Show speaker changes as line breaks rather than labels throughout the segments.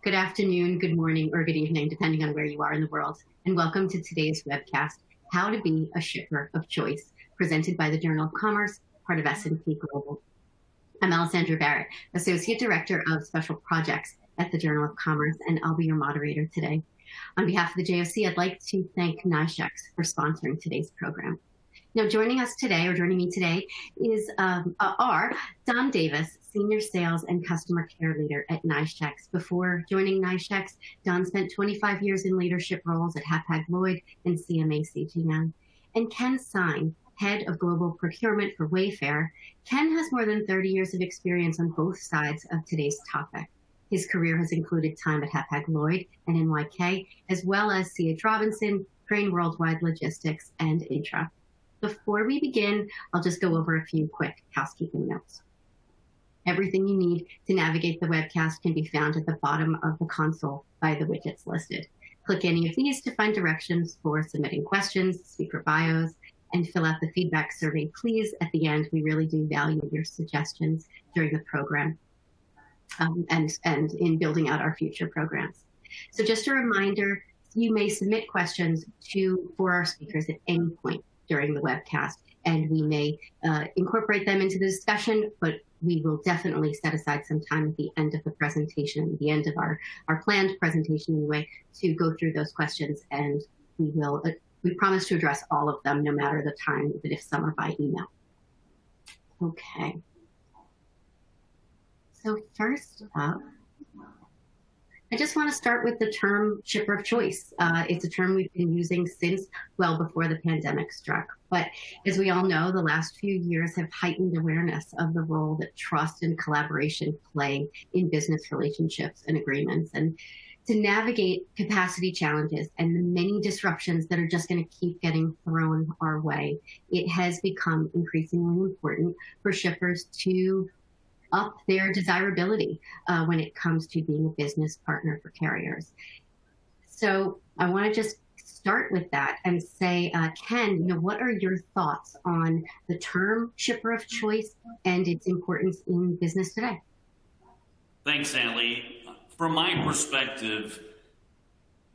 Good afternoon, good morning, or good evening, depending on where you are in the world. And welcome to today's webcast, How to Be a Shipper of Choice, presented by the Journal of Commerce, part of S&P Global. I'm Alessandra Barrett, Associate Director of Special Projects at the Journal of Commerce, and I'll be your moderator today. On behalf of the JOC, I'd like to thank NYSHEX for sponsoring today's program. Now, joining me today, is Don Davis, Senior Sales and Customer Care Leader at NYSHEX. Before joining NYSHEX, Don spent 25 years in leadership roles at Hapag-Lloyd and CMA CGM. And Ken Sine, Head of Global Procurement for Wayfair. Ken has more than 30 years of experience on both sides of today's topic. His career has included time at Hapag-Lloyd and NYK, as well as C.H. Robinson, Crane Worldwide Logistics, and Intra. Before we begin, I'll just go over a few quick housekeeping notes. Everything you need to navigate the webcast can be found at the bottom of the console by the widgets listed. Click any of these to find directions for submitting questions, speaker bios, and fill out the feedback survey, please. At the end, we really do value your suggestions during the program and in building out our future programs. So just a reminder, you may submit questions for our speakers at any point during the webcast, and we may incorporate them into the discussion, but we will definitely set aside some time at the end of the presentation, the end of our planned presentation anyway, to go through those questions, and we promise to address all of them no matter the time, even if some are by email. Okay. So first up, I just want to start with the term shipper of choice. It's a term we've been using since well before the pandemic struck. But as we all know, the last few years have heightened awareness of the role that trust and collaboration play in business relationships and agreements. And to navigate capacity challenges and the many disruptions that are just going to keep getting thrown our way, it has become increasingly important for shippers to up their desirability when it comes to being a business partner for carriers. So I want to just start with that and say, Ken, what are your thoughts on the term shipper of choice and its importance in business today?
Thanks, Allie. From my perspective,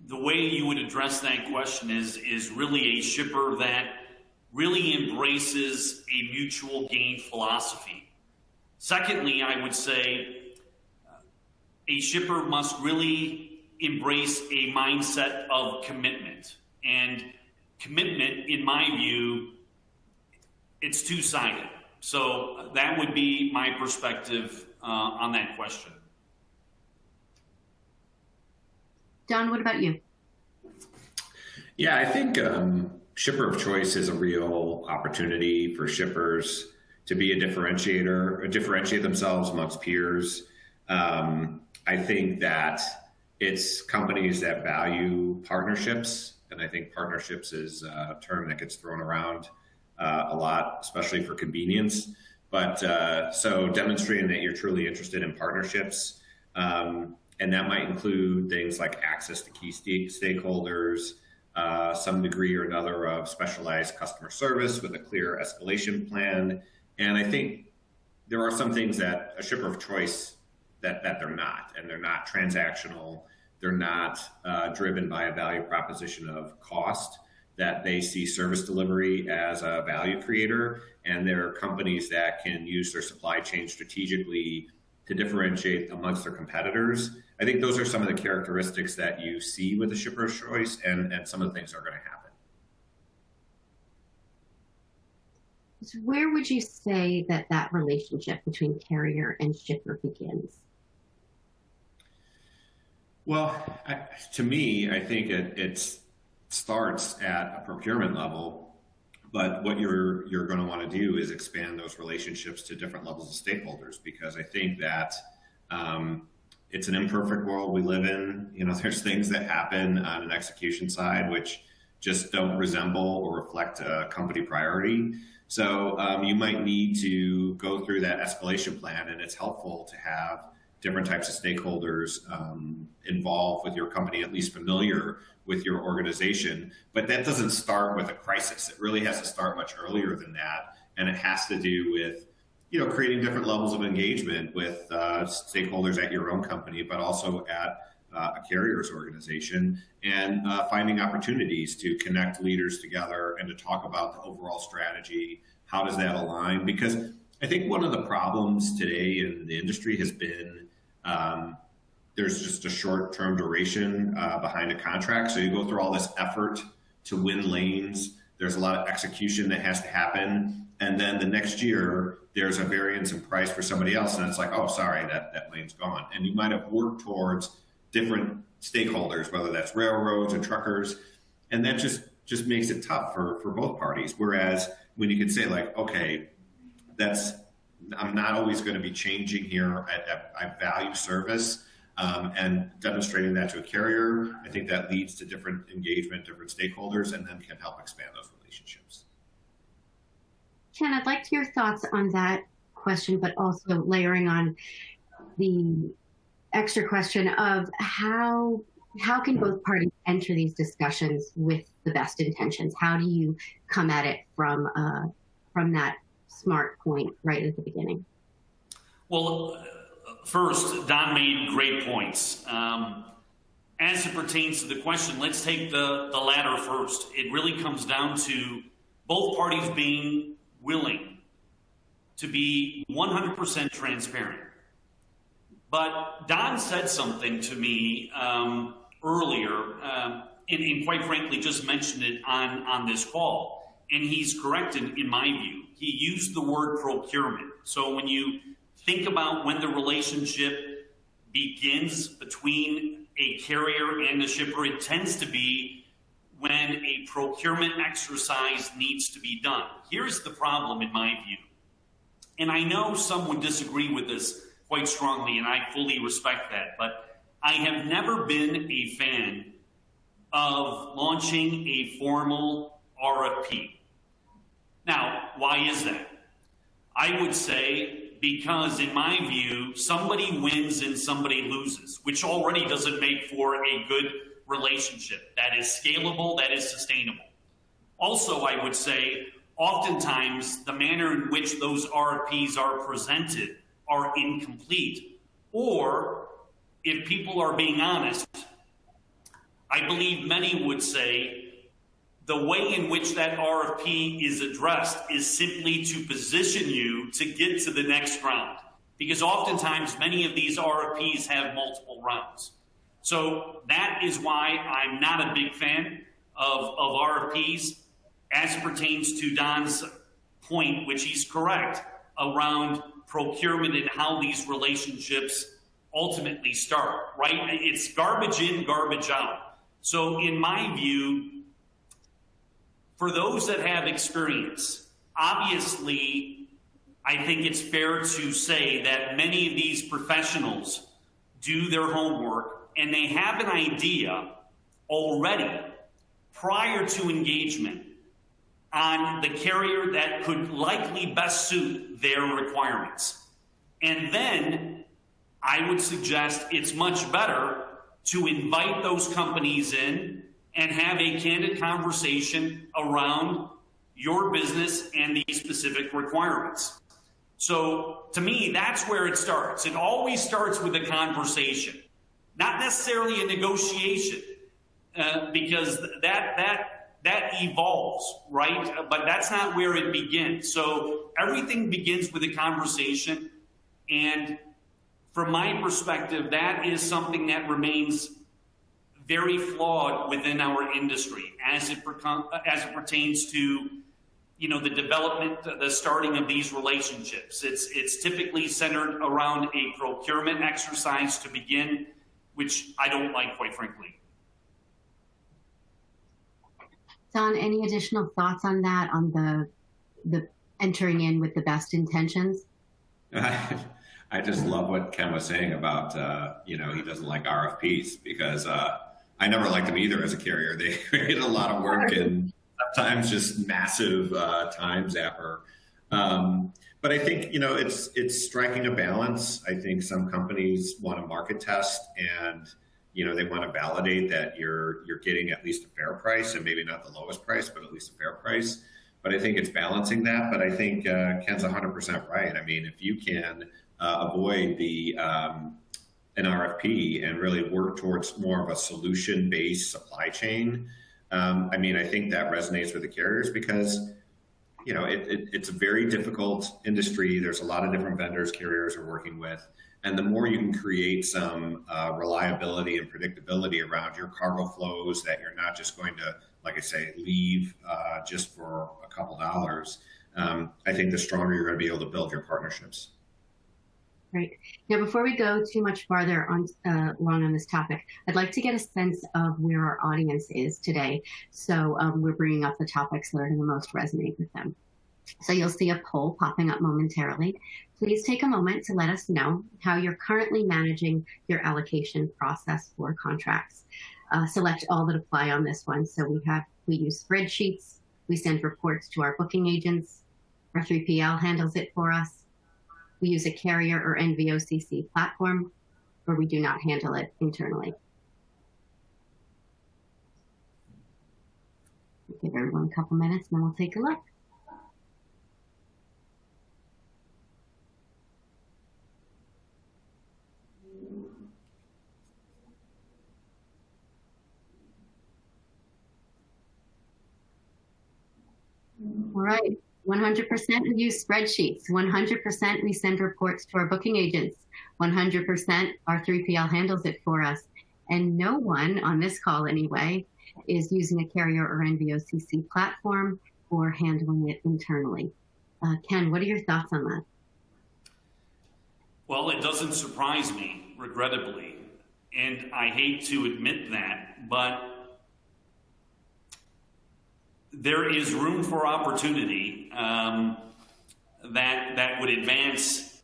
the way you would address that question is really a shipper that really embraces a mutual gain philosophy. Secondly, I would say a shipper must really embrace a mindset of commitment. And commitment, in my view, it's two-sided. So that would be my perspective on that question.
Don, what about you?
Yeah, I think shipper of choice is a real opportunity for shippers to be a differentiator, or differentiate themselves amongst peers. I think that it's companies that value partnerships, and I think partnerships is a term that gets thrown around a lot, especially for convenience. But so demonstrating that you're truly interested in partnerships, and that might include things like access to key stakeholders, some degree or another of specialized customer service with a clear escalation plan. And I think there are some things that a shipper of choice that they're not, and they're not transactional. They're not driven by a value proposition of cost, that they see service delivery as a value creator, and they're companies that can use their supply chain strategically to differentiate amongst their competitors. I think those are some of the characteristics that you see with the shipper of choice, and some of the things that are going to happen.
So where would you say that relationship between carrier and shipper begins?
Well, to me, I think it starts at a procurement level, but what you're going to want to do is expand those relationships to different levels of stakeholders, because I think that it's an imperfect world we live in. There's things that happen on an execution side which just don't resemble or reflect a company priority. So you might need to go through that escalation plan, and it's helpful to have different types of stakeholders involved with your company, at least familiar with your organization. But that doesn't start with a crisis. It really has to start much earlier than that. And it has to do with, creating different levels of engagement with stakeholders at your own company, but also at a carriers organization, and finding opportunities to connect leaders together and to talk about the overall strategy. How does that align? Because I think one of the problems today in the industry has been there's just a short-term duration behind a contract. So you go through all this effort to win lanes. There's a lot of execution that has to happen. And then the next year, there's a variance in price for somebody else. And it's like, oh, sorry, that lane's gone. And you might have worked towards different stakeholders, whether that's railroads or truckers. And that just makes it tough for both parties. Whereas when you can say like, okay, I'm not always going to be changing here. I value service. And demonstrating that to a carrier, I think that leads to different engagement, different stakeholders, and then can help expand those relationships.
Ken, I'd like your thoughts on that question, but also layering on the extra question of how can both parties enter these discussions with the best intentions? How do you come at it from that smart point right at the beginning?
Well, first, Don made great points. As it pertains to the question, let's take the latter first. It really comes down to both parties being willing to be 100% transparent. But Don said something to me earlier, and quite frankly just mentioned it on this call. And he's correct in my view. He used the word procurement. So when you think about when the relationship begins between a carrier and a shipper, it tends to be when a procurement exercise needs to be done. Here's the problem in my view. And I know some would disagree with this quite strongly, and I fully respect that, but I have never been a fan of launching a formal RFP. Now, why is that? I would say because in my view, somebody wins and somebody loses, which already doesn't make for a good relationship that is scalable, that is sustainable. Also, I would say oftentimes the manner in which those RFPs are presented are incomplete. Or if people are being honest, I believe many would say the way in which that RFP is addressed is simply to position you to get to the next round. Because oftentimes many of these RFPs have multiple rounds. So that is why I'm not a big fan of RFPs as it pertains to Don's point, which he's correct, around procurement and how these relationships ultimately start, right? It's garbage in, garbage out. So in my view, for those that have experience, obviously, I think it's fair to say that many of these professionals do their homework and they have an idea already prior to engagement on the carrier that could likely best suit their requirements. And then I would suggest it's much better to invite those companies in and have a candid conversation around your business and these specific requirements. So to me, that's where it starts. It always starts with a conversation, not necessarily a negotiation, because that evolves, right? But that's not where it begins. So everything begins with a conversation. And from my perspective, that is something that remains very flawed within our industry as it pertains to, the development, the starting of these relationships. It's typically centered around a procurement exercise to begin, which I don't like, quite frankly.
Don, any additional thoughts on that, on the entering in with the best intentions?
I just love what Ken was saying about, he doesn't like RFPs because I never liked them either as a carrier. They create a lot of work and sometimes just massive time zapper. But I think, it's striking a balance. I think some companies want to market test and, they want to validate that you're getting at least a fair price and maybe not the lowest price, but at least a fair price. But I think it's balancing that. But I think Ken's 100% right. I mean, if you can avoid the an RFP and really work towards more of a solution-based supply chain. I mean, I think that resonates with the carriers because, you know, it's a very difficult industry. There's a lot of different vendors carriers are working with. And the more you can create some reliability and predictability around your cargo flows, that you're not just going to, like I say, leave just for a couple dollars, I think the stronger you're going to be able to build your partnerships.
Right. Now, before we go too much farther on along on this topic, I'd like to get a sense of where our audience is today. So we're bringing up the topics that are going to most resonate with them. So you'll see a poll popping up momentarily. Please take a moment to let us know how you're currently managing your allocation process for contracts. Select all that apply on this one. So we use spreadsheets. We send reports to our booking agents. Our 3PL handles it for us. We use a carrier or NVOCC platform, or we do not handle it internally. Give everyone a couple minutes, and then we'll take a look. All right. 100% we use spreadsheets. 100% we send reports to our booking agents. 100% our 3PL handles it for us. And no one on this call anyway is using a carrier or NVOCC platform or handling it internally. Ken, what are your thoughts on that?
Well, it doesn't surprise me, regrettably. And I hate to admit that, but there is room for opportunity that would advance,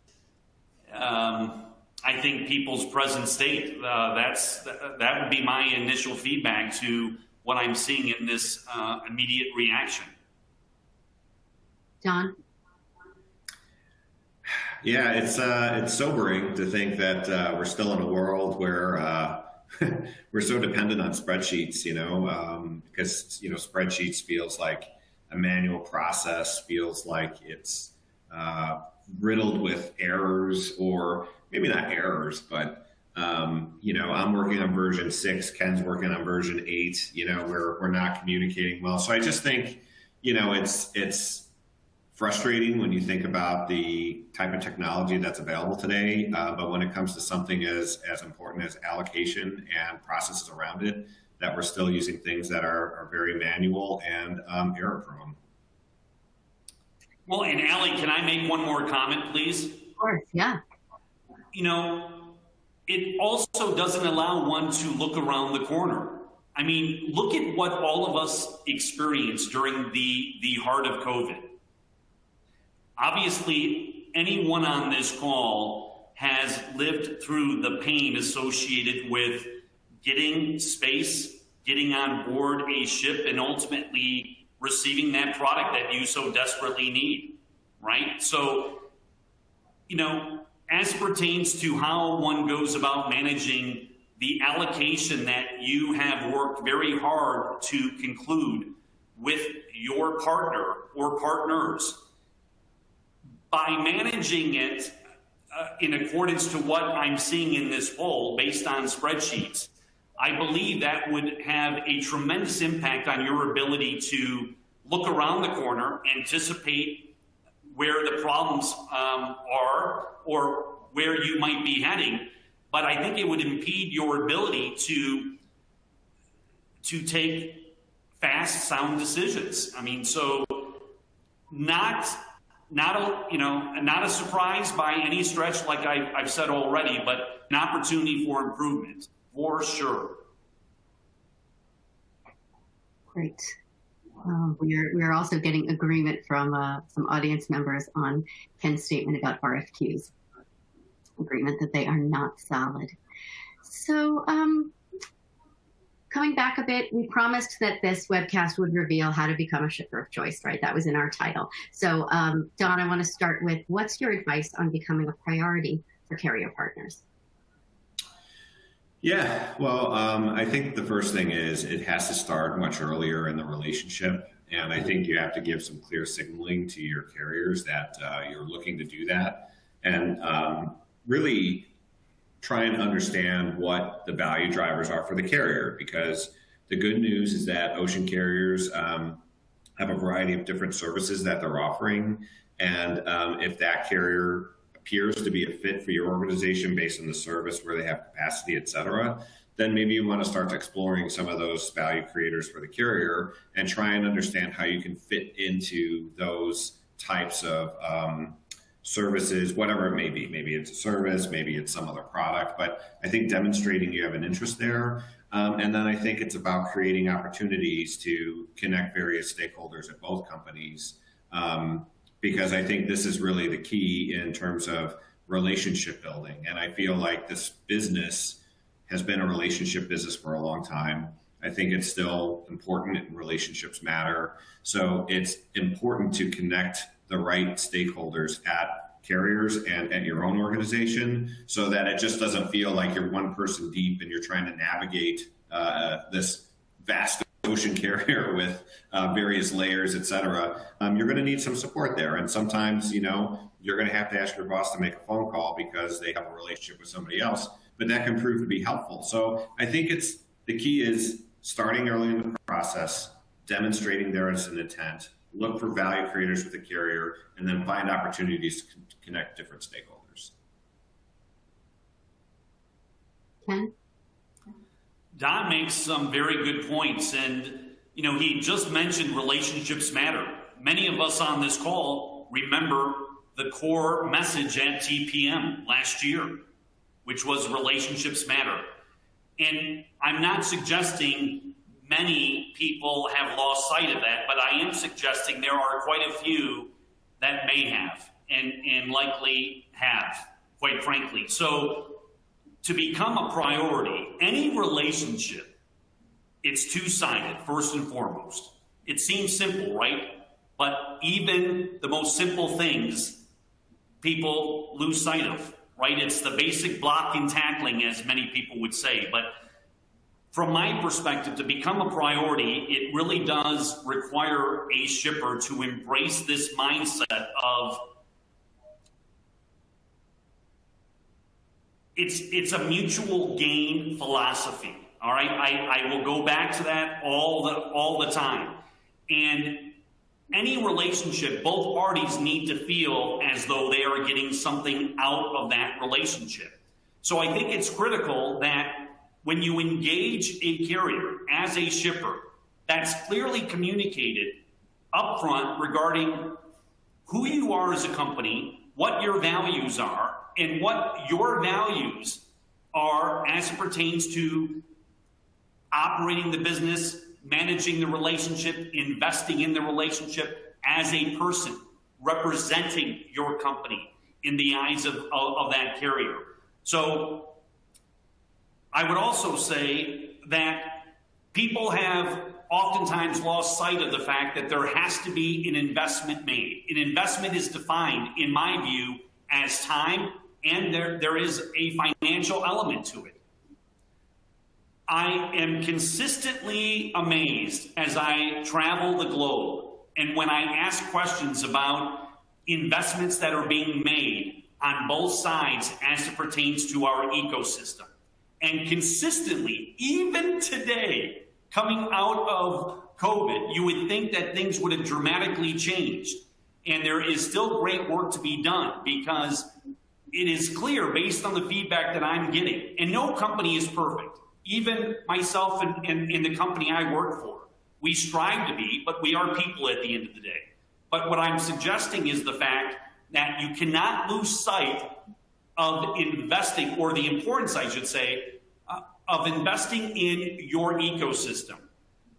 I think, people's present state. That would be my initial feedback to what I'm seeing in this immediate reaction.
John?
Yeah, it's sobering to think that we're still in a world where we're so dependent on spreadsheets, because, spreadsheets feels like a manual process, feels like it's riddled with errors, or maybe not errors, but, I'm working on version 6, Ken's working on version 8, we're not communicating well. So I just think, it's frustrating when you think about the type of technology that's available today, but when it comes to something as important as allocation and processes around it, that we're still using things that are very manual and error prone.
Well, and Allie, can I make one more comment, please?
Of course, yeah.
It also doesn't allow one to look around the corner. I mean, look at what all of us experienced during the heart of COVID. Obviously, anyone on this call has lived through the pain associated with getting space, getting on board a ship, and ultimately receiving that product that you so desperately need, right? So, as pertains to how one goes about managing the allocation that you have worked very hard to conclude with your partner or partners, by managing it in accordance to what I'm seeing in this poll based on spreadsheets, I believe that would have a tremendous impact on your ability to look around the corner, anticipate where the problems are or where you might be heading. But I think it would impede your ability to take fast, sound decisions. I mean, so not a surprise by any stretch, like I've said already, but an opportunity for improvement, for sure.
Great. We're also getting agreement from some audience members on Ken's statement about RFQs. Agreement that they are not solid. So coming back a bit, we promised that this webcast would reveal how to become a shipper of choice, right? That was in our title. So Don, I want to start with, what's your advice on becoming a priority for carrier partners?
Yeah, well, I think the first thing is it has to start much earlier in the relationship. And I think you have to give some clear signaling to your carriers that you're looking to do that. And really try and understand what the value drivers are for the carrier, because the good news is that ocean carriers have a variety of different services that they're offering. And if that carrier appears to be a fit for your organization based on the service, where they have capacity, et cetera, then maybe you want to start exploring some of those value creators for the carrier and try and understand how you can fit into those types of services, whatever it may be. Maybe it's a service, maybe it's some other product, but I think demonstrating you have an interest there. And then I think it's about creating opportunities to connect various stakeholders at both companies, because I think this is really the key in terms of relationship building. And I feel like this business has been a relationship business for a long time. I think it's still important and relationships matter. So it's important to connect the right stakeholders at carriers and at your own organization, so that it just doesn't feel like you're one person deep and you're trying to navigate this vast ocean carrier with various layers, et cetera. You're going to need some support there. And sometimes, you're going to have to ask your boss to make a phone call because they have a relationship with somebody else, but that can prove to be helpful. So I think the key is starting early in the process, demonstrating there is an intent, look for value creators with the carrier, and then find opportunities to connect different stakeholders.
Ken?
Don makes some very good points, and he just mentioned relationships matter. Many of us on this call remember the core message at TPM last year, which was relationships matter. And I'm not suggesting many people have lost sight of that, but I am suggesting there are quite a few that may have and likely have, quite frankly. So to become a priority, any relationship, it's two-sided, first and foremost. It seems simple, right? But even the most simple things, people lose sight of, right? It's the basic block and tackling, as many people would say. But from my perspective, to become a priority, it really does require a shipper to embrace this mindset of it's a mutual gain philosophy. All right, I will go back to that all the time. And any relationship, both parties need to feel as though they are getting something out of that relationship. So I think it's critical that when you engage a carrier as a shipper, that's clearly communicated upfront regarding who you are as a company, what your values are, and what your values are as it pertains to operating the business, managing the relationship, investing in the relationship as a person, representing your company in the eyes of that carrier. So I would also say that people have oftentimes lost sight of the fact that there has to be an investment made. An investment is defined, in my view, as time, and there is a financial element to it. I am consistently amazed as I travel the globe, and when I ask questions about investments that are being made on both sides as it pertains to our ecosystem. And consistently, even today, coming out of COVID, you would think that things would have dramatically changed. And there is still great work to be done, because it is clear based on the feedback that I'm getting, and no company is perfect. Even myself and the company I work for, we strive to be, but we are people at the end of the day. But what I'm suggesting is the fact that you cannot lose sight of investing, or the importance, I should say, of investing in your ecosystem.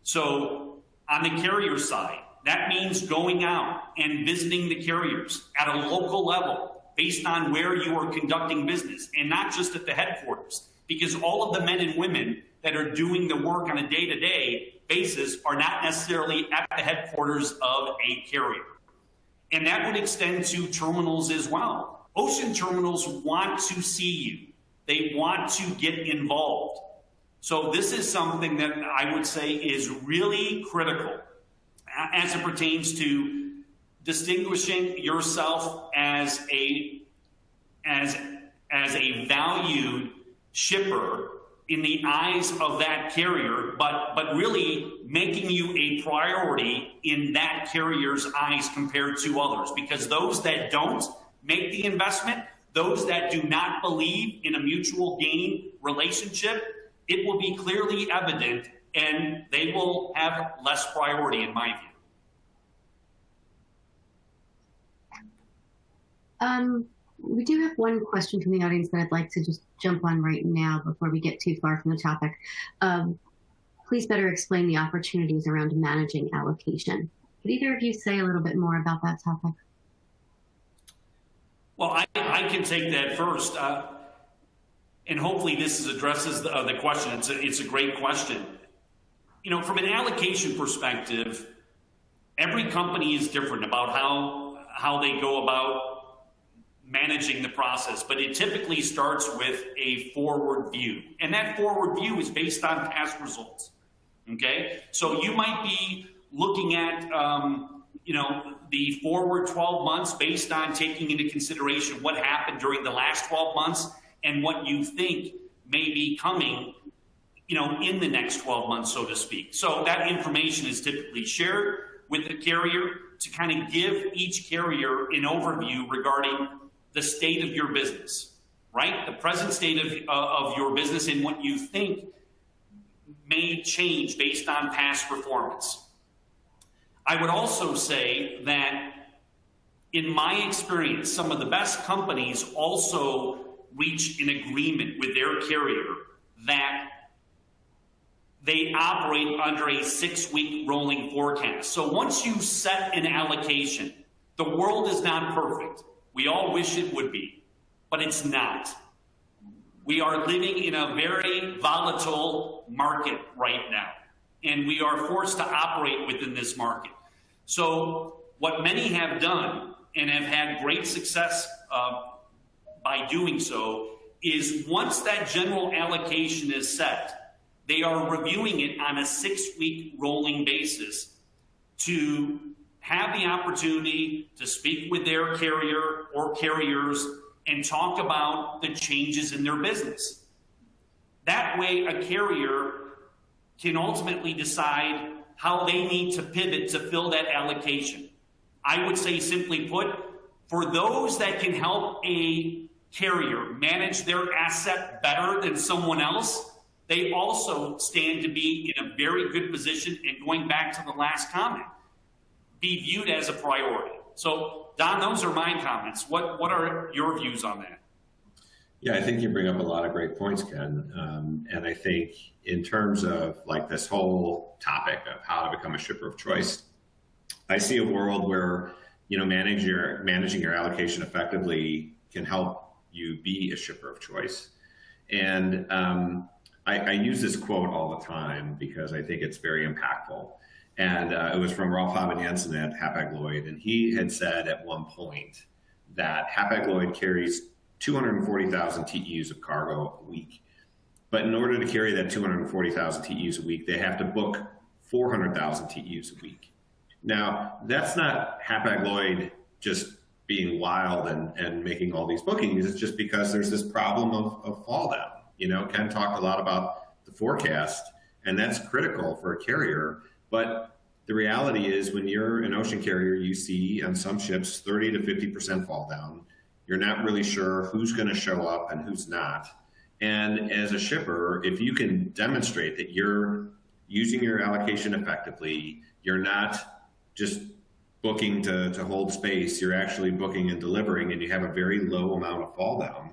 So on the carrier side, that means going out and visiting the carriers at a local level based on where you are conducting business, and not just at the headquarters, because all of the men and women that are doing the work on a day-to-day basis are not necessarily at the headquarters of a carrier. And that would extend to terminals as well. Ocean terminals want to see you. They want to get involved. So this is something that I would say is really critical as it pertains to distinguishing yourself as as a valued shipper in the eyes of that carrier, but really making you a priority in that carrier's eyes compared to others. Because those that don't make the investment, those that do not believe in a mutual gain relationship, it will be clearly evident and they will have less priority in my view.
We do have one question from the audience that I'd like to just jump on right now before we get too far from the topic. Please better explain the opportunities around managing allocation. Could either of you say a little bit more about that topic?
Well, I can take that first. And hopefully this addresses the question. It's a great question. You know, from an allocation perspective, every company is different about how they go about managing the process, but it typically starts with a forward view. And that forward view is based on past results, okay? So you might be looking at, the forward 12 months based on taking into consideration what happened during the last 12 months and what you think may be coming, in the next 12 months, so to speak. So that information is typically shared with the carrier to kind of give each carrier an overview regarding the state of your business, right? The present state of your business and what you think may change based on past performance. I would also say that in my experience, some of the best companies also reach an agreement with their carrier that they operate under a 6-week rolling forecast. So once you set an allocation, the world is not perfect. We all wish it would be, but it's not. We are living in a very volatile market right now, and we are forced to operate within this market. So what many have done and have had great success by doing so is once that general allocation is set, they are reviewing it on a 6-week rolling basis to have the opportunity to speak with their carrier or carriers and talk about the changes in their business. That way, a carrier can ultimately decide how they need to pivot to fill that allocation. I would say, simply put, for those that can help a carrier manage their asset better than someone else, they also stand to be in a very good position, and going back to the last comment, be viewed as a priority. So, Don, those are my comments. What are your views on that?
Yeah, I think you bring up a lot of great points, Ken. And I think in terms of like this whole topic of how to become a shipper of choice, I see a world where, managing your allocation effectively can help you be a shipper of choice. And I use this quote all the time because I think it's very impactful. And it was from Rolf Haben-Jensen at Hapag-Lloyd. And he had said at one point that Hapag-Lloyd carries 240,000 TEUs of cargo a week. But in order to carry that 240,000 TEUs a week, they have to book 400,000 TEUs a week. Now, that's not Hapag-Lloyd just being wild and making all these bookings. It's just because there's this problem of fall down. Ken talked a lot about the forecast, and that's critical for a carrier. But the reality is when you're an ocean carrier, you see on some ships 30 to 50% fall down. You're not really sure who's going to show up and who's not. And as a shipper, if you can demonstrate that you're using your allocation effectively, you're not just booking to hold space, you're actually booking and delivering, and you have a very low amount of fall down.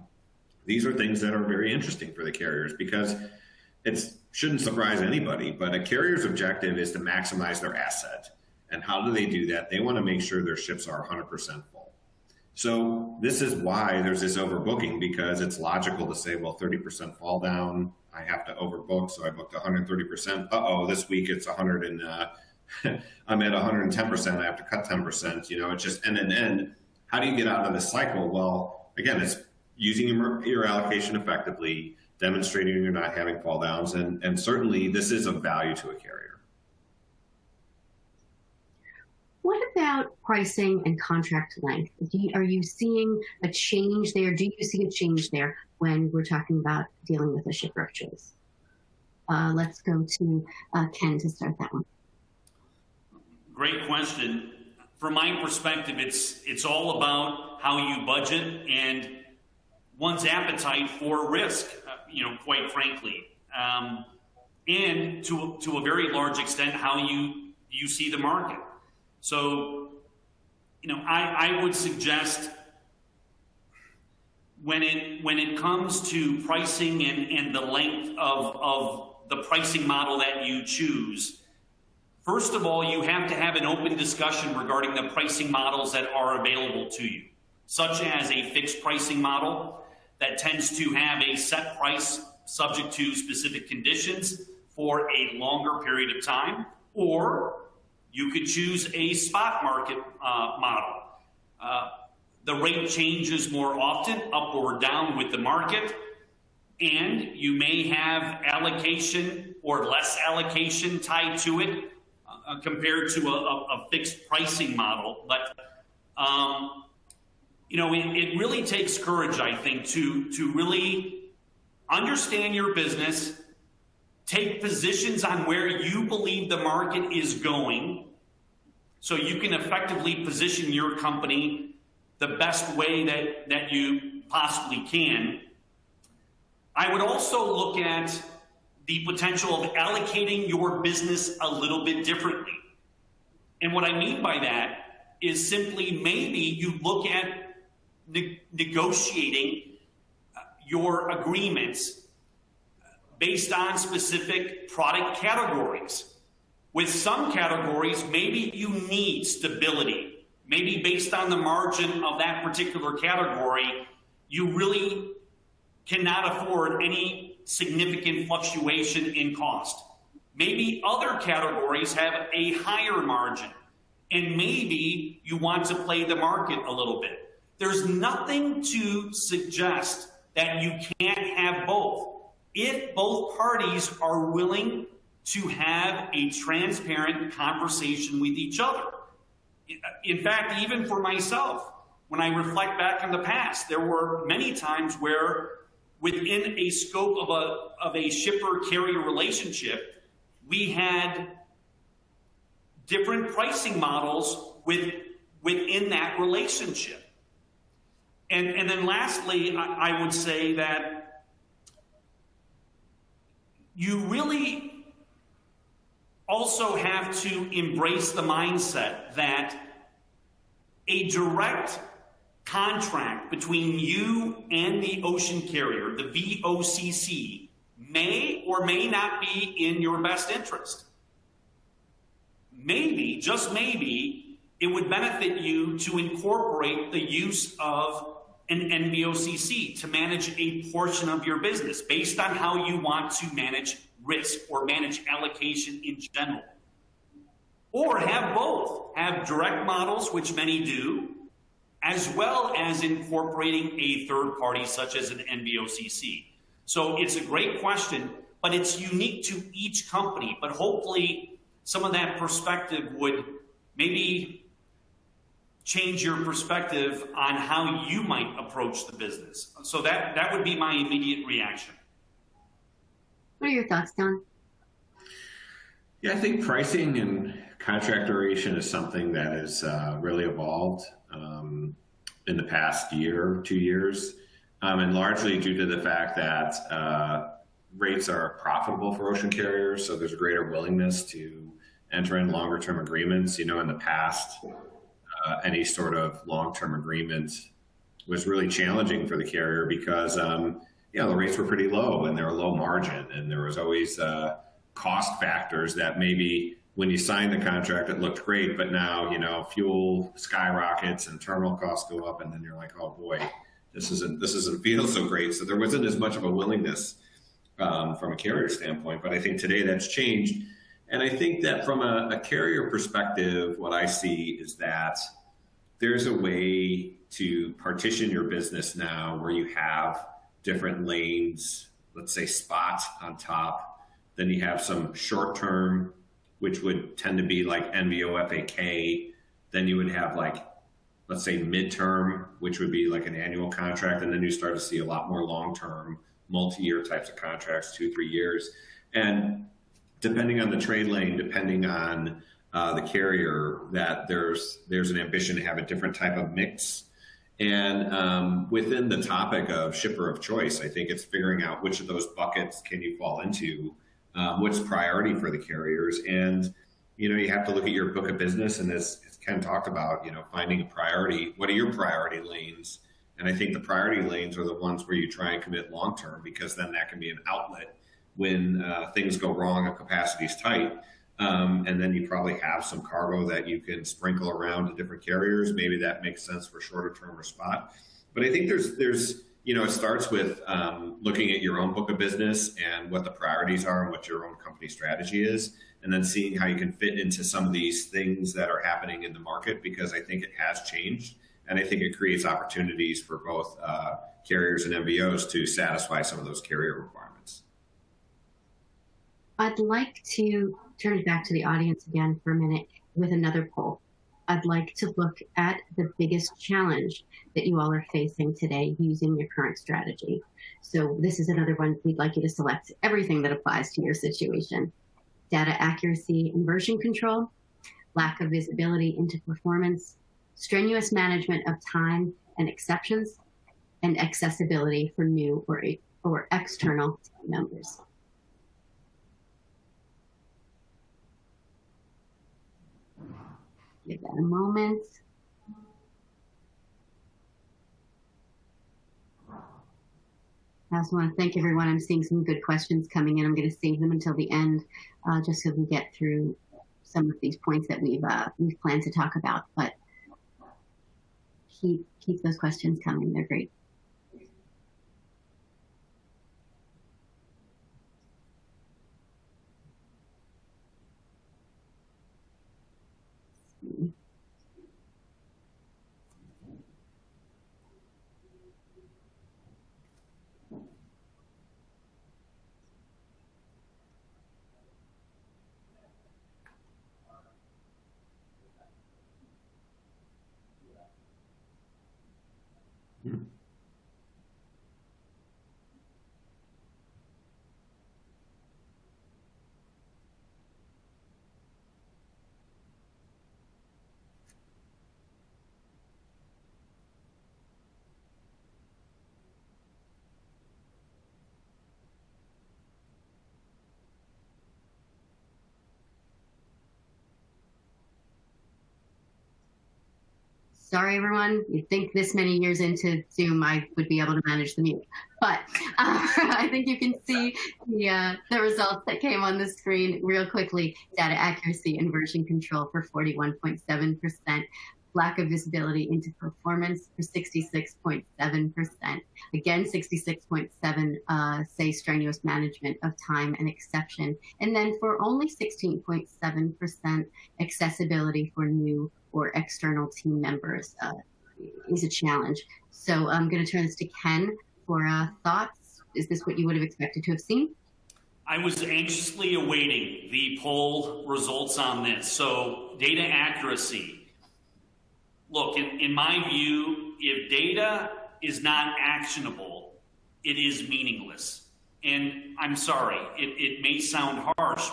These are things that are very interesting for the carriers because it shouldn't surprise anybody, but a carrier's objective is to maximize their asset. And how do they do that? They want to make sure their ships are 100% full. So this is why there's this overbooking, because it's logical to say, well, 30% fall down, I have to overbook, so I booked 130%. Uh-oh, this week it's 100 and I'm at 110%, I have to cut 10%. It's just end. How do you get out of this cycle? Well, again, it's using your allocation effectively, demonstrating you're not having fall downs, and certainly this is of value to a carrier.
What about pricing and contract length? Are you seeing a change there? Do you see a change there when we're talking about dealing with a shipper of choice? Let's go to Ken to start that one.
Great question. From my perspective, it's all about how you budget and one's appetite for risk, quite frankly. And to a very large extent, how you see the market. So, I would suggest when it comes to pricing and the length of the pricing model that you choose, first of all, you have to have an open discussion regarding the pricing models that are available to you, such as a fixed pricing model that tends to have a set price subject to specific conditions for a longer period of time, or you could choose a spot market model. The rate changes more often, up or down with the market, and you may have allocation or less allocation tied to it compared to a fixed pricing model. But, it really takes courage, I think, to really understand your business, take positions on where you believe the market is going so you can effectively position your company the best way that you possibly can. I would also look at the potential of allocating your business a little bit differently. And what I mean by that is simply maybe you look at negotiating your agreements based on specific product categories. With some categories, maybe you need stability. Maybe based on the margin of that particular category, you really cannot afford any significant fluctuation in cost. Maybe other categories have a higher margin, and maybe you want to play the market a little bit. There's nothing to suggest that you can't have both, if both parties are willing to have a transparent conversation with each other. In fact, even for myself, when I reflect back on the past, there were many times where within a scope of a shipper-carrier relationship, we had different pricing models within that relationship. And then lastly, I would say that you really also have to embrace the mindset that a direct contract between you and the ocean carrier, the VOCC, may or may not be in your best interest. Maybe, just maybe, it would benefit you to incorporate the use of an NVOCC to manage a portion of your business based on how you want to manage risk or manage allocation in general. Or have both. Have direct models, which many do, as well as incorporating a third party such as an NVOCC. So it's a great question, but it's unique to each company. But hopefully some of that perspective would maybe change your perspective on how you might approach the business. So that would be my immediate reaction.
What are your thoughts, Don?
Yeah, I think pricing and contract duration is something that has really evolved in the past year, 2 years, and largely due to the fact that rates are profitable for ocean carriers, so there's a greater willingness to enter in longer-term agreements. In the past, any sort of long-term agreement was really challenging for the carrier because the rates were pretty low and they were low margin, and there was always cost factors that maybe when you signed the contract it looked great, but now fuel skyrockets and terminal costs go up, and then you're like, oh boy, this doesn't feel so great. So there wasn't as much of a willingness from a carrier standpoint, but I think today that's changed. And I think that from a carrier perspective, what I see is that there's a way to partition your business now where you have different lanes, let's say spot on top. Then you have some short term, which would tend to be like NVOFAK, Then you would have like, let's say midterm, which would be like an annual contract. And then you start to see a lot more long-term, multi-year types of contracts, 2-3 years. And depending on the trade lane, depending on the carrier, that there's an ambition to have a different type of mix. And within the topic of shipper of choice, I think it's figuring out which of those buckets can you fall into, what's priority for the carriers. And, you have to look at your book of business, and as Ken talked about, finding a priority. What are your priority lanes? And I think the priority lanes are the ones where you try and commit long-term, because then that can be an outlet when things go wrong and capacity is tight. And then you probably have some cargo that you can sprinkle around to different carriers. Maybe that makes sense for shorter term or spot. But I think there's it starts with looking at your own book of business and what the priorities are and what your own company strategy is, and then seeing how you can fit into some of these things that are happening in the market, because I think it has changed. And I think it creates opportunities for both carriers and MVOs to satisfy some of those carrier requirements.
I'd like to turn it back to the audience again for a minute with another poll. I'd like to look at the biggest challenge that you all are facing today using your current strategy. So this is another one. We'd like you to select everything that applies to your situation. Data accuracy and version control, lack of visibility into performance, strenuous management of time and exceptions, and accessibility for new or external team members. Give that a moment. I also want to thank everyone. I'm seeing some good questions coming in. I'm going to save them until the end, just so we get through some of these points that we've planned to talk about. But keep those questions coming. They're great. Sorry, everyone. You'd think this many years into Zoom, I would be able to manage the mute. But I think you can see the results that came on the screen real quickly. Data accuracy and version control for 41.7%. Lack of visibility into performance for 66.7%. Again, 66.7% say strenuous management of time and exception. And then for only 16.7%, accessibility for new or external team members is a challenge. So I'm going to turn this to Ken for thoughts. Is this what you would have expected to have seen?
I was anxiously awaiting the poll results on this. So data accuracy. Look, in my view, if data is not actionable, it is meaningless. And I'm sorry, it may sound harsh,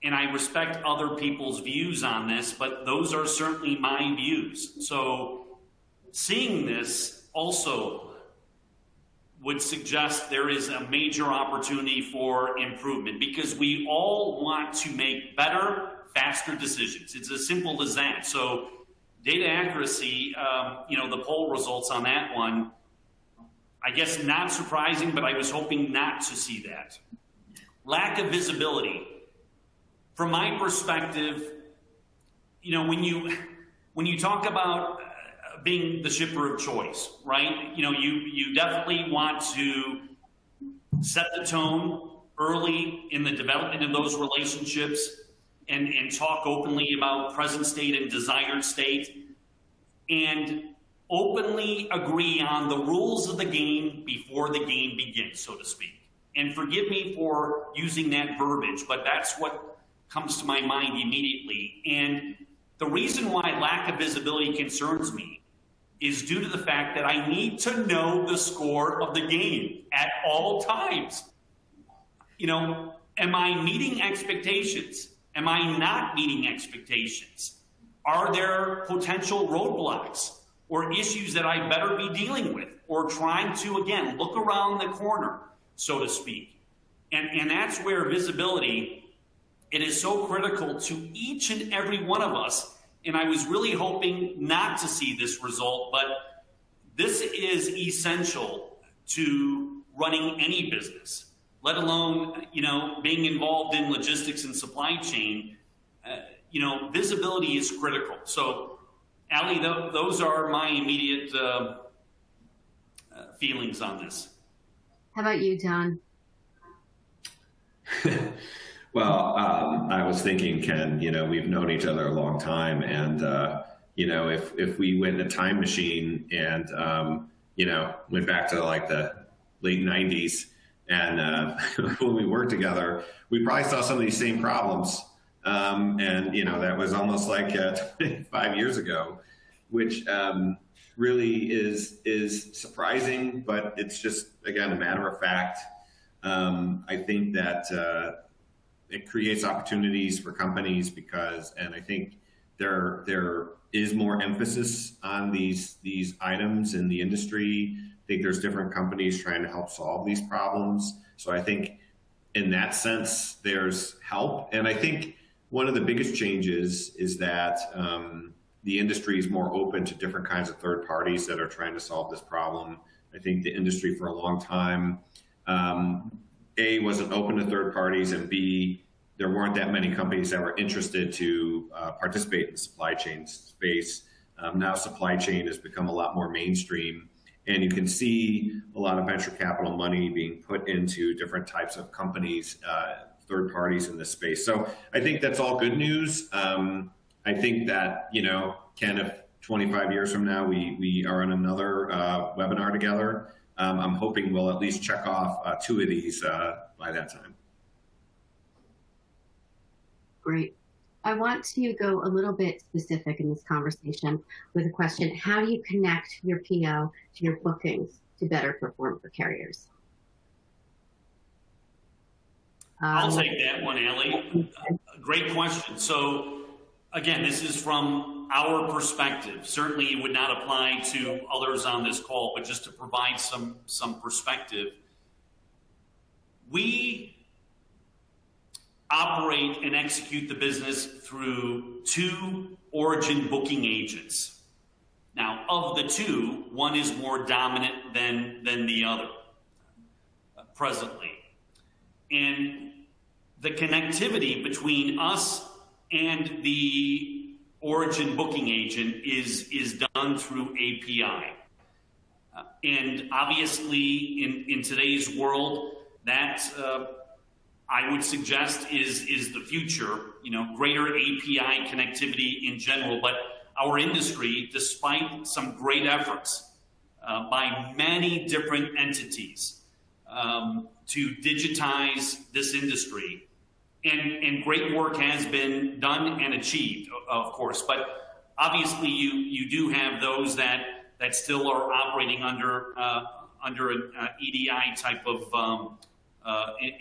and I respect other people's views on this, but those are certainly my views. So seeing this also would suggest there is a major opportunity for improvement, because we all want to make better, faster decisions. It's as simple as that. So data accuracy, the poll results on that one, I guess not surprising, but I was hoping not to see that. Lack of visibility. From my perspective, when you talk about being the shipper of choice, right? You definitely want to set the tone early in the development of those relationships and talk openly about present state and desired state, and openly agree on the rules of the game before the game begins, so to speak. And forgive me for using that verbiage, but that's what comes to my mind immediately. And The reason why lack of visibility concerns me is due to the fact that I need to know the score of the game at all times. You know, am I meeting expectations? Am I not meeting expectations? Are there potential roadblocks or issues that I better be dealing with, or trying to, again, look around the corner, so to speak? And that's where visibility, it is so critical to each and every one of us. And I was really hoping not to see this result, but this is essential to running any business, let alone, you know, being involved in logistics and supply chain. You know, visibility is critical. So, Allie, those are my immediate feelings on this.
How about you, Don?
Well, I was thinking, Ken, you know, we've known each other a long time, and you know, if we went in a time machine and you know, went back to like the late '90s, and when we worked together, we probably saw some of these same problems. And you know, that was almost like 25 years ago, which really is surprising, but it's just, again, a matter of fact. I think that it creates opportunities for companies because, and I think there is more emphasis on these items in the industry. I think there's different companies trying to help solve these problems. So I think in that sense, there's help. And I think one of the biggest changes is that the industry is more open to different kinds of third parties that are trying to solve this problem. I think the industry for a long time, A, wasn't open to third parties, and B, there weren't that many companies that were interested to participate in the supply chain space. Now supply chain has become a lot more mainstream, and you can see a lot of venture capital money being put into different types of companies, third parties in this space. So I think that's all good news. I think that, you know, Ken, if 25 years from now we are on another webinar together, I'm hoping we'll at least check off 2 of these by that time.
Great. I want to go a little bit specific in this conversation with a question. How do you connect your PO to your bookings to better perform for carriers?
I'll take that one, Allie. Great question. So, again, this is from our perspective. Certainly it would not apply to others on this call, but just to provide some perspective. We operate and execute the business through 2 origin booking agents. Now, of the 2, one is more dominant than the other presently. And the connectivity between us and the origin booking agent is done through API. And obviously in today's world, that I would suggest is the future, you know, greater API connectivity in general. But our industry, despite some great efforts by many different entities to digitize this industry, and great work has been done and achieved, of course, but obviously you do have those that still are operating under an EDI type of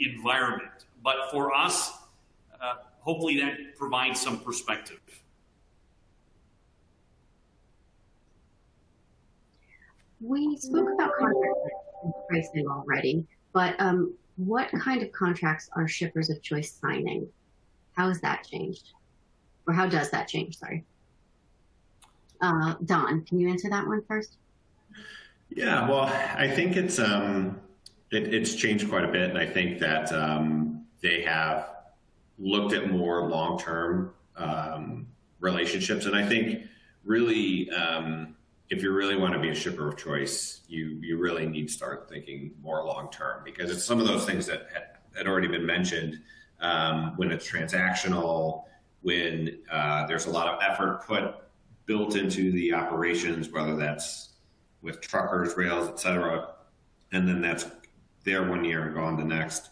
environment. But for us, hopefully that provides some perspective.
We spoke about contract pricing already, but what kind of contracts are shippers of choice signing? How has that changed? Or how does that change, sorry? Don, can you answer that one first?
Yeah, well, I think it's changed quite a bit, and I think that they have looked at more long-term relationships. And I think really, if you really want to be a shipper of choice, you really need to start thinking more long-term, because it's some of those things that had already been mentioned. When it's transactional, when there's a lot of effort built into the operations, whether that's with truckers, rails, et cetera, and then that's there one year and gone the next.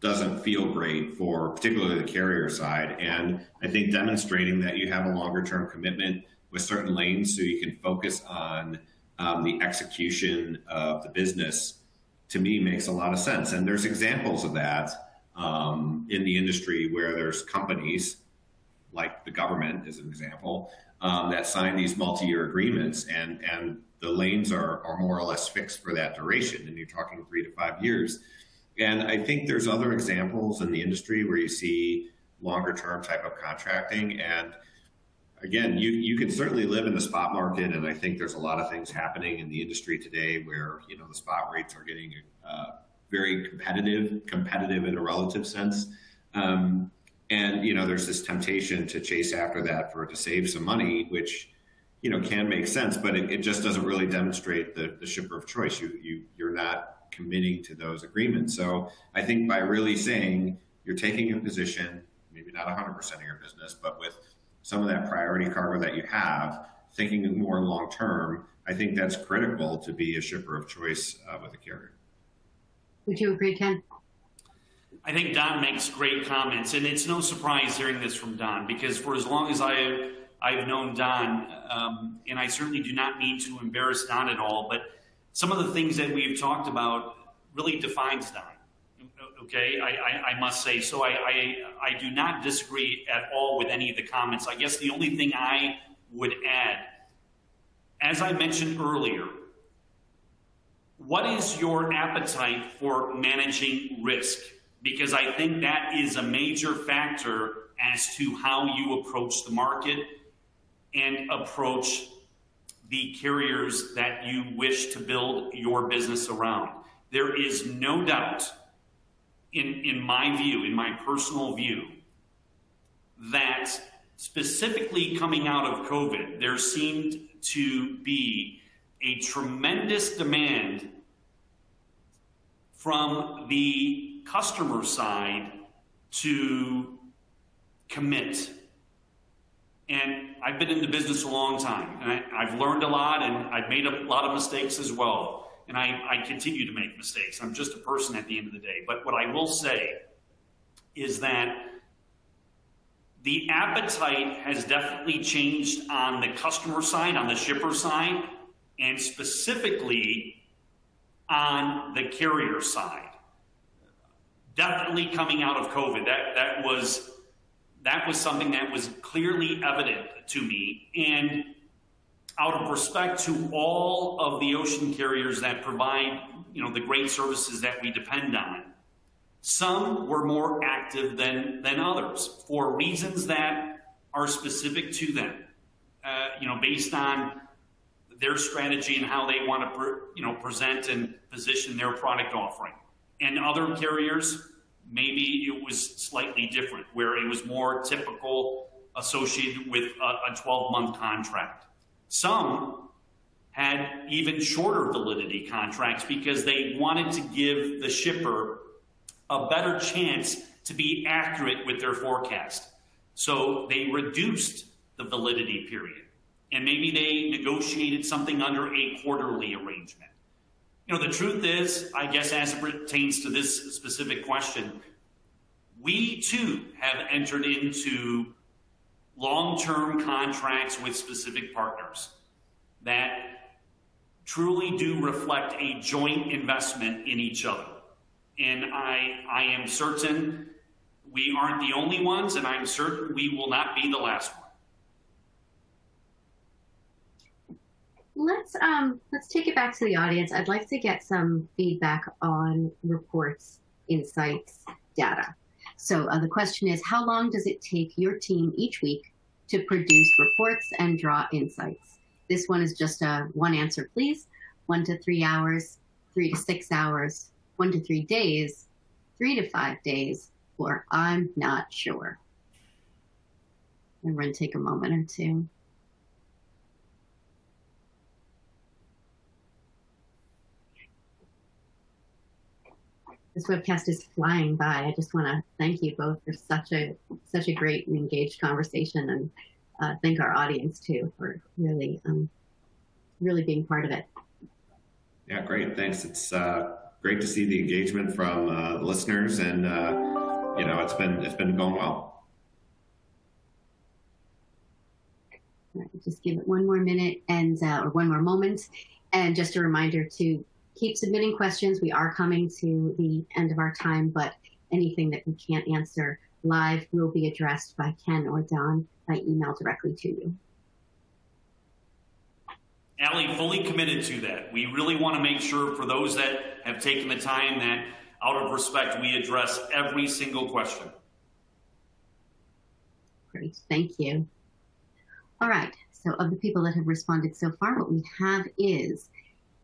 doesn't feel great for particularly the carrier side. And I think demonstrating that you have a longer term commitment with certain lanes so you can focus on the execution of the business, to me, makes a lot of sense. And there's examples of that in the industry where there's companies, like the government as an example, that sign these multi-year agreements, and the lanes are more or less fixed for that duration, and you're talking 3 to 5 years. And I think there's other examples in the industry where you see longer term type of contracting. And again, you can certainly live in the spot market, and I think there's a lot of things happening in the industry today where, you know, the spot rates are getting very competitive in a relative sense. And, you know, there's this temptation to chase after that to save some money, which, you know, can make sense, but it just doesn't really demonstrate the shipper of choice. You're not committing to those agreements. So I think by really saying you're taking a position, maybe not 100% of your business, but with some of that priority cargo that you have, thinking more long-term, I think that's critical to be a shipper of choice with a carrier.
Would you agree, Ken?
I think Don makes great comments, and it's no surprise hearing this from Don, because for as long as I've known Don, and I certainly do not mean to embarrass Don at all, but some of the things that we've talked about really defines Don. Okay, I must say. So I do not disagree at all with any of the comments. I guess the only thing I would add, as I mentioned earlier, what is your appetite for managing risk? Because I think that is a major factor as to how you approach the market and approach the carriers that you wish to build your business around. There is no doubt, in my view, in my personal view, that specifically coming out of COVID, there seemed to be a tremendous demand from the customer side to commit. And I've been in the business a long time, and I've learned a lot, and I've made a lot of mistakes as well. And I continue to make mistakes. I'm just a person at the end of the day. But what I will say is that the appetite has definitely changed on the customer side, on the shipper side, and specifically on the carrier side. Definitely coming out of COVID, that was something that was clearly evident to me. And out of respect to all of the ocean carriers that provide, you know, the great services that we depend on, some were more active than others for reasons that are specific to them, you know, based on their strategy and how they want to, present and position their product offering. And other carriers, maybe it was slightly different, where it was more typical associated with a 12-month contract. Some had even shorter validity contracts because they wanted to give the shipper a better chance to be accurate with their forecast. So they reduced the validity period, and maybe they negotiated something under a quarterly arrangement. You know, the truth is, I guess as it pertains to this specific question, we too have entered into long-term contracts with specific partners that truly do reflect a joint investment in each other. And I am certain we aren't the only ones, and I'm certain we will not be the last one.
Let's take it back to the audience. I'd like to get some feedback on reports, insights, data. So the question is, how long does it take your team each week to produce reports and draw insights? This one is just a one answer, please. 1 to 3 hours, 3 to 6 hours, 1 to 3 days, 3 to 5 days, or I'm not sure. And we're going to take a moment or two. This webcast is flying by. I just want to thank you both for such a great and engaged conversation, and thank our audience too for really being part of it.
Yeah, great. Thanks. It's great to see the engagement from listeners, and it's been going well.
Just give it one more minute or one more moment, and just a reminder to keep submitting questions. We are coming to the end of our time, but anything that we can't answer live will be addressed by Ken or Don by email directly to you.
Allie, fully committed to that. We really want to make sure for those that have taken the time that, out of respect, we address every single question.
Great, thank you. All right, so of the people that have responded so far, what we have is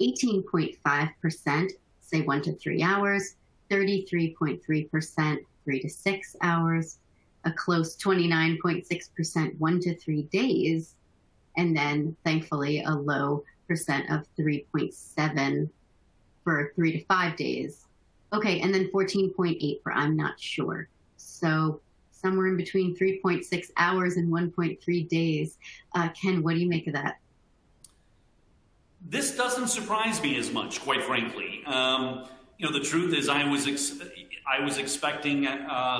18.5% say 1 to 3 hours, 33.3% 3 to 6 hours, a close 29.6% 1 to 3 days, and then thankfully a low percent of 3.7 for 3 to 5 days. Okay, and then 14.8 for I'm not sure. So somewhere in between 3.6 hours and 1.3 days. Ken, what do you make of that?
This doesn't surprise me as much, quite frankly. The truth is I was expecting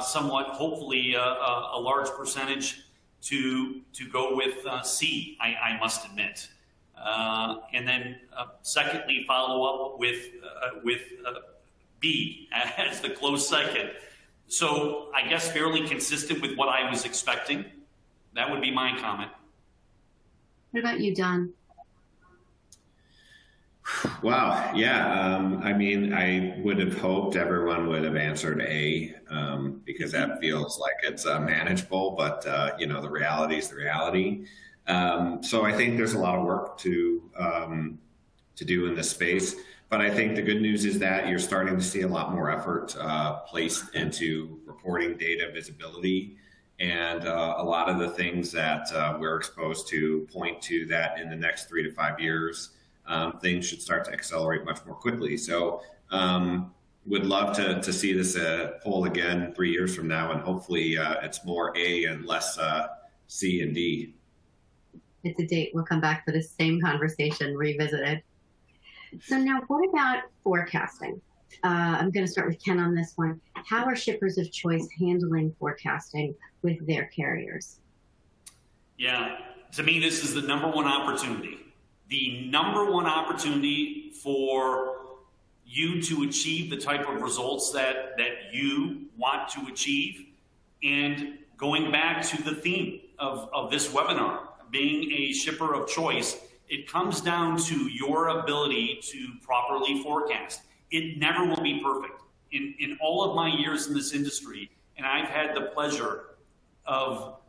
somewhat, hopefully, a large percentage to go with C, I must admit. And then secondly, follow up with B as the close second. So I guess fairly consistent with what I was expecting. That would be my comment.
What about you, Don?
Wow. Yeah. I would have hoped everyone would have answered A, because that feels like it's manageable, but the reality is the reality. So I think there's a lot of work to do in this space, but I think the good news is that you're starting to see a lot more effort placed into reporting data visibility, and a lot of the things that we're exposed to point to that in the next 3 to 5 years, things should start to accelerate much more quickly. So would love to see this poll again 3 years from now, and hopefully it's more A and less C and D.
It's a date. We'll come back for the same conversation, revisited. So now what about forecasting? I'm going to start with Ken on this one. How are shippers of choice handling forecasting with their carriers?
Yeah, to me, this is the number one opportunity. The number one opportunity for you to achieve the type of results that you want to achieve. And going back to the theme of this webinar, being a shipper of choice, it comes down to your ability to properly forecast. It never will be perfect. In all of my years in this industry, and I've had the pleasure of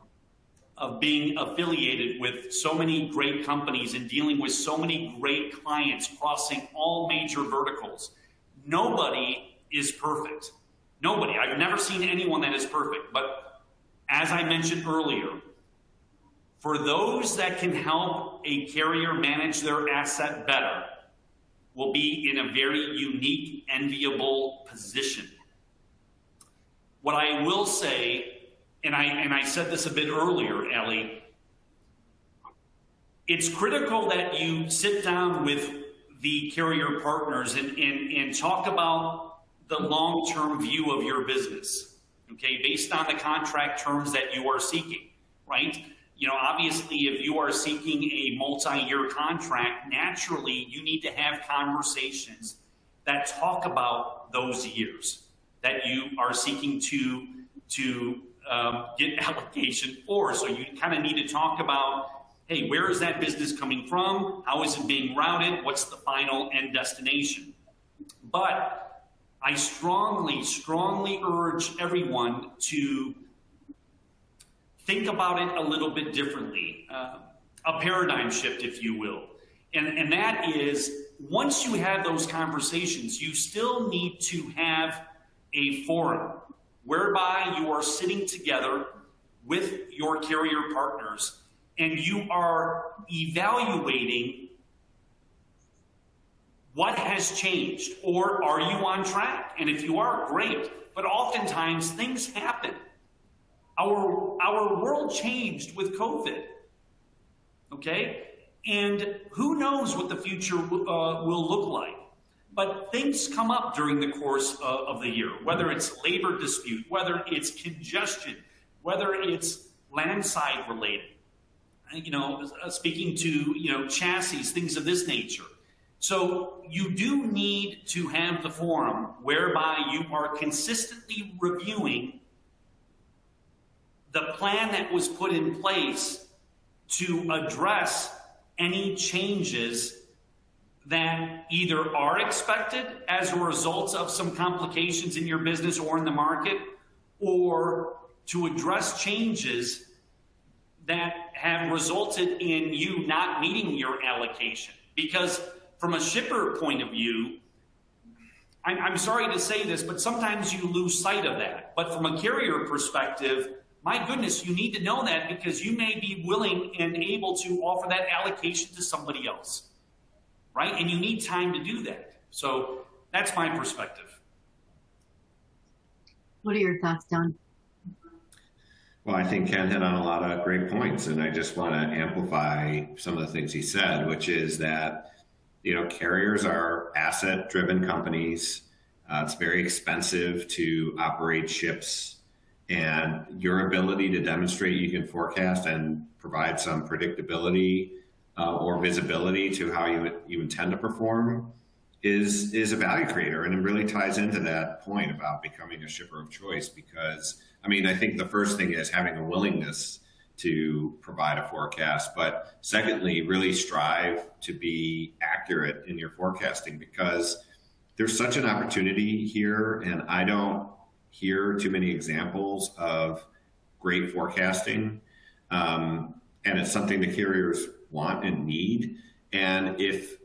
being affiliated with so many great companies and dealing with so many great clients crossing all major verticals. Nobody is perfect. Nobody. I've never seen anyone that is perfect. But as I mentioned earlier, for those that can help a carrier manage their asset better, will be in a very unique, enviable position. What I will say, and I said this a bit earlier, Ellie, it's critical that you sit down with the carrier partners and talk about the long-term view of your business, okay, based on the contract terms that you are seeking, right? Obviously, if you are seeking a multi-year contract, naturally, you need to have conversations that talk about those years that you are seeking to get allocation for. So you kind of need to talk about, hey, where is that business coming from? How is it being routed? What's the final end destination? But I strongly, strongly urge everyone to think about it a little bit differently, a paradigm shift, if you will. And that is, once you have those conversations, you still need to have a forum whereby you are sitting together with your carrier partners and you are evaluating what has changed, or are you on track? And if you are, great. But oftentimes things happen. Our world changed with COVID, okay? And who knows what the future will look like. But things come up during the course of the year, whether it's labor dispute, whether it's congestion, whether it's landside related, speaking to, chassis, things of this nature. So you do need to have the forum whereby you are consistently reviewing the plan that was put in place to address any changes that either are expected as a result of some complications in your business or in the market, or to address changes that have resulted in you not meeting your allocation. Because from a shipper point of view, I'm sorry to say this, but sometimes you lose sight of that. But from a carrier perspective, my goodness, you need to know that, because you may be willing and able to offer that allocation to somebody else, right? And you need time to do that. So that's my perspective.
What are your thoughts, Don?
Well, I think Ken hit on a lot of great points, and I just want to amplify some of the things he said, which is that, carriers are asset-driven companies. It's very expensive to operate ships, and your ability to demonstrate you can forecast and provide some predictability or visibility to how you intend to perform is a value creator. And it really ties into that point about becoming a shipper of choice, because I think the first thing is having a willingness to provide a forecast, but secondly, really strive to be accurate in your forecasting, because there's such an opportunity here, and I don't hear too many examples of great forecasting. And it's something the carriers want and need. And if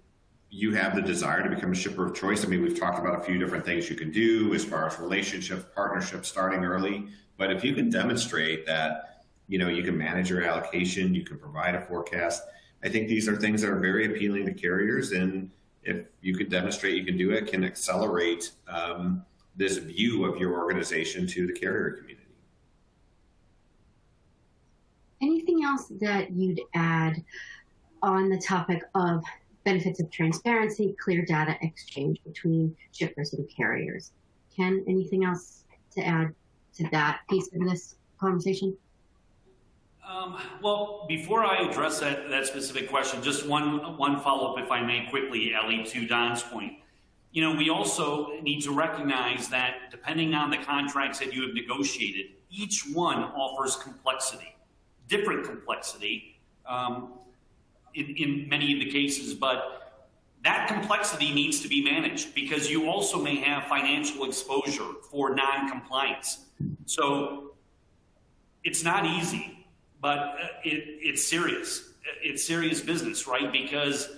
you have the desire to become a shipper of choice, we've talked about a few different things you can do as far as relationships, partnerships, starting early. But if you can demonstrate that, you can manage your allocation, you can provide a forecast, I think these are things that are very appealing to carriers. And if you can demonstrate you can do it, can accelerate this view of your organization to the carrier community.
Anything else that you'd add on the topic of benefits of transparency, clear data exchange between shippers and carriers? Ken, anything else to add to that piece of this conversation?
Well, before I address that specific question, just one follow-up, if I may, quickly, Ellie, to Don's point. We also need to recognize that depending on the contracts that you have negotiated, each one offers complexity, different complexity in many of the cases, but that complexity needs to be managed, because you also may have financial exposure for non-compliance. So it's not easy, but it's serious. It's serious business, right? Because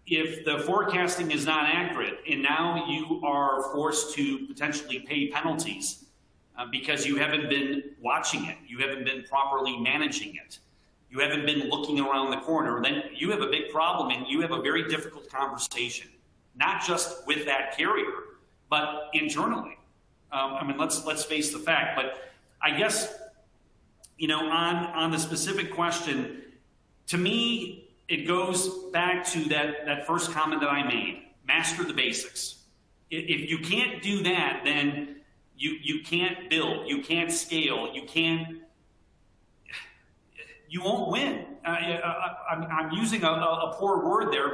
if the forecasting is not accurate, and now you are forced to potentially pay penalties because you haven't been watching it, you haven't been properly managing it, you haven't been looking around the corner, then you have a big problem, and you have a very difficult conversation, not just with that carrier, but internally. Let's face the fact. But I guess, on the specific question, to me, it goes back to that first comment that I made: master the basics. If you can't do that, then you can't build, you can't scale, you won't win. I'm using a poor word there,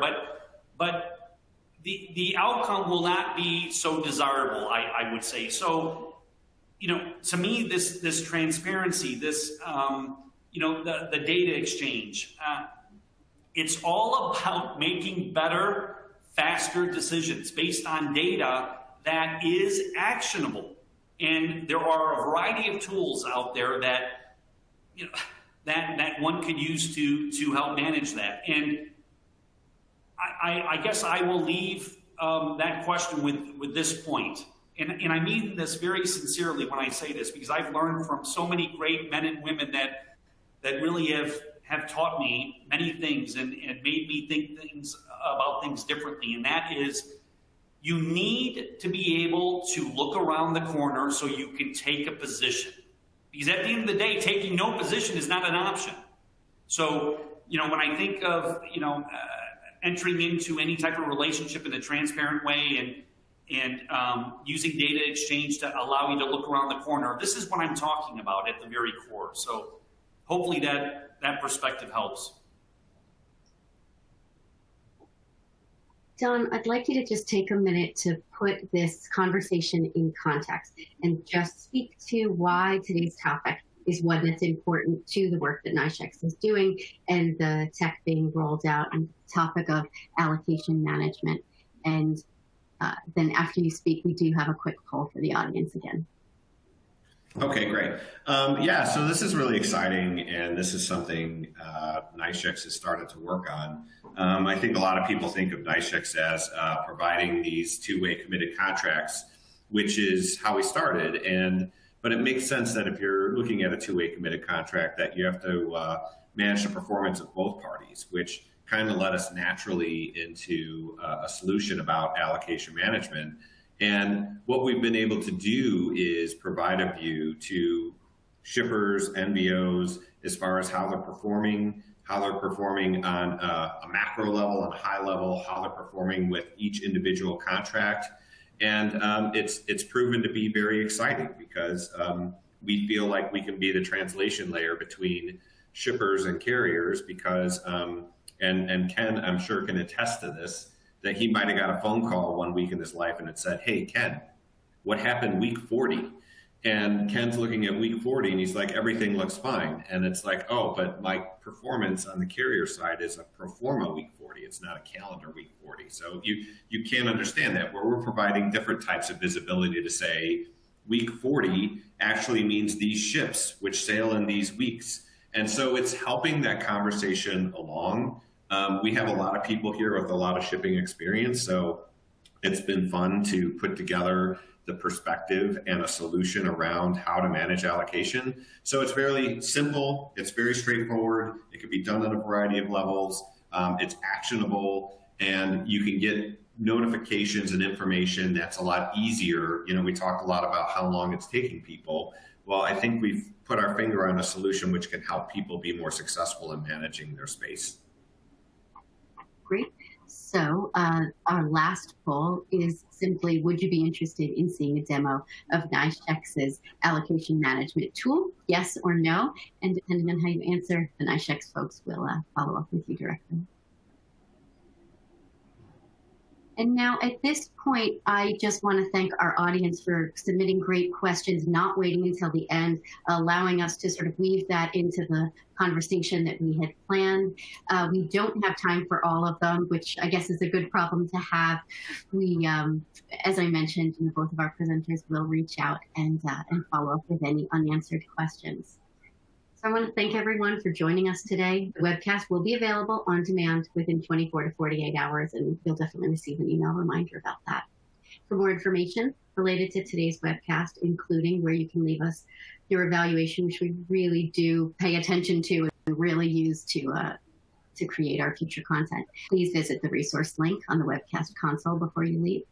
but the outcome will not be so desirable, I would say. So, to me, this transparency, this the data exchange, it's all about making better, faster decisions based on data that is actionable. And there are a variety of tools out there that that one could use to help manage that. And I guess I will leave that question with this point. And I mean this very sincerely when I say this, because I've learned from so many great men and women that really have taught me many things and made me think about things differently. And that is, you need to be able to look around the corner so you can take a position. Because at the end of the day, taking no position is not an option. So, when I think of, entering into any type of relationship in a transparent way and using data exchange to allow you to look around the corner. This is what I'm talking about at the very core. So hopefully that perspective helps.
Don, I'd like you to just take a minute to put this conversation in context and just speak to why today's topic is one that's important to the work that NYSHEX is doing and the tech being rolled out and the topic of allocation management. And then after you speak, we do have a quick poll for the audience again.
Okay, great. Yeah, so this is really exciting, and this is something NYSHEX has started to work on. I think a lot of people think of NYSHEX as providing these two-way committed contracts, which is how we started. But it makes sense that if you're looking at a two-way committed contract, that you have to manage the performance of both parties, which kind of led us naturally into a solution about allocation management. And what we've been able to do is provide a view to shippers, NVOs, as far as how they're performing on a macro level, on a high level, how they're performing with each individual contract. And it's proven to be very exciting because we feel like we can be the translation layer between shippers and carriers because, and Ken, I'm sure, can attest to this, that he might have got a phone call one week in his life and it said, "Hey, Ken, what happened week 40? And Ken's looking at week 40 and he's like, everything looks fine. And it's like, oh, but my performance on the carrier side is a pro forma week 40. It's not a calendar week 40. So you can't understand that, where we're providing different types of visibility to say week 40 actually means these ships which sail in these weeks. And so it's helping that conversation along. We have a lot of people here with a lot of shipping experience, so it's been fun to put together the perspective and a solution around how to manage allocation. So it's fairly simple, it's very straightforward, it can be done on a variety of levels, it's actionable, and you can get notifications and information that's a lot easier. You know, we talked a lot about how long it's taking people. Well, I think we've put our finger on a solution which can help people be more successful in managing their space.
Great. So our last poll is simply, would you be interested in seeing a demo of NYSHEX's allocation management tool? Yes or no? And depending on how you answer, the NYSHEX folks will follow up with you directly. And now at this point, I just want to thank our audience for submitting great questions, not waiting until the end, allowing us to sort of weave that into the conversation that we had planned. We don't have time for all of them, which I guess is a good problem to have. We, as I mentioned, both of our presenters will reach out and follow up with any unanswered questions. I want to thank everyone for joining us today. The webcast will be available on demand within 24 to 48 hours, and you'll definitely receive an email reminder about that. For more information related to today's webcast, including where you can leave us your evaluation, which we really do pay attention to and really use to create our future content, please visit the resource link on the webcast console before you leave.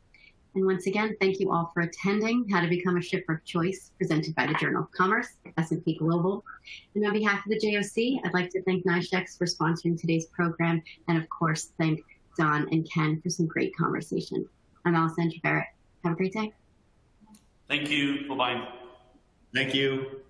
And once again, thank you all for attending How to Become a Shipper of Choice, presented by the Journal of Commerce, S&P Global. And on behalf of the JOC, I'd like to thank NYSHEX for sponsoring today's program, and of course, thank Don and Ken for some great conversation. I'm Alessandra Barrett. Have a great day.
Thank you. Bye-bye.
Thank you.